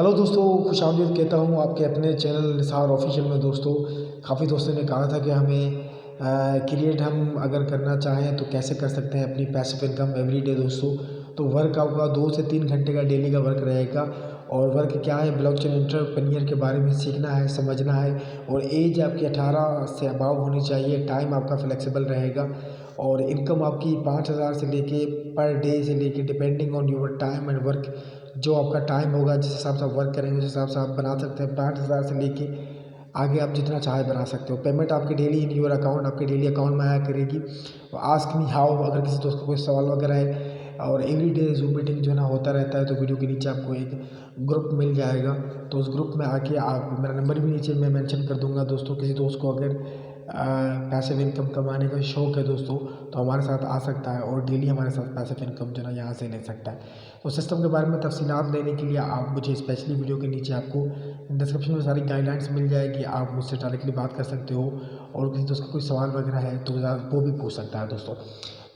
Hello दोस्तों, खुशामदीद कहता हूँ आपके अपने चैनल निसार ऑफिशियल में। दोस्तों, काफ़ी दोस्तों ने कहा था कि हमें क्रिएट हम अगर करना चाहें तो कैसे कर सकते हैं अपनी पैसिव इनकम एवरीडे। दोस्तों, तो वर्क आपका 2 से 3 घंटे का डेली का वर्क रहेगा। और वर्क क्या है, ब्लॉकचेन एंटरप्रेन्योर के बारे में सीखना है, समझना है। और एज आपकी 18 से अबाव होनी चाहिए। टाइम आपका फ्लेक्सिबल रहेगा और इनकम आपकी 5,000 से लेके पर डे से लेके depending on your time and work. जो आपका टाइम होगा, जिस हिसाब से आप वर्क करेंगे उस हिसाब से आप बना सकते हैं। 5,000 से लेके आगे आप जितना चाहे बना सकते हो। पेमेंट आपकी डेली इन योर अकाउंट, आपके डेली अकाउंट में आया करेगी। आस्क मी हाउ, अगर किसी दोस्त को कोई सवाल वगैरह है। और एवरीडे जूम मीटिंग जो है ना होता रहता है, तो वीडियो के नीचे आपको एक ग्रुप मिल जाएगा। तो उस ग्रुप में आके आप, मेरा नंबर भी नीचे मैं मेंशन कर दूंगा। दोस्तों, किसी दोस्त को अगर पैसिव इनकम कमाने का शौक़ है दोस्तों, तो हमारे साथ आ सकता है और डेली हमारे साथ पैसिव इनकम जो है ना यहाँ से ले सकता है। तो सिस्टम के बारे में तफसीलात लेने के लिए आप मुझे स्पेशली वीडियो के नीचे आपको डिस्क्रिप्शन में सारी गाइडलाइंस मिल जाएगी। आप मुझसे डायरेक्टली बात कर सकते हो और किसी दोस्त का कोई सवाल वगैरह है तो वो भी पूछ सकता है।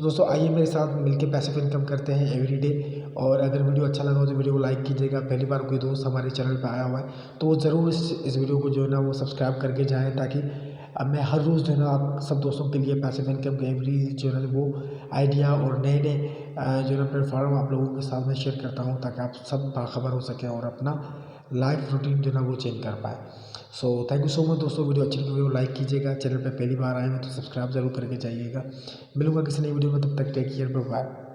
दोस्तों आइए मेरे साथ मिलकर पैसिव इनकम करते हैं एवरीडे। और अगर वीडियो अच्छा लगा हो तो वीडियो को लाइक कीजिएगा। पहली बार कोई दोस्त हमारे चैनल पर आया हुआ है तो वो ज़रूर इस वीडियो को जो है ना वो सब्सक्राइब करके जाएँ, ताकि अब मैं हर रोज़ जो है ना आप सब दोस्तों के लिए पैसिव इनकम के एवरी जो है वो आइडिया और नए नए जो है ना प्लेटफॉर्म आप लोगों के साथ में शेयर करता हूँ, ताकि आप सब बाखबर हो सकें और अपना लाइफ रूटीन जो है ना वो चेंज कर पाए। So thank you so much दोस्तों। वीडियो अच्छी लगी वीडियो को लाइक कीजिएगा। चैनल पे पहली बार आए हैं तो सब्सक्राइब जरूर करके जाइएगा। मिलूंगा किसी नई वीडियो में, तब तक टेक केयर, बाय।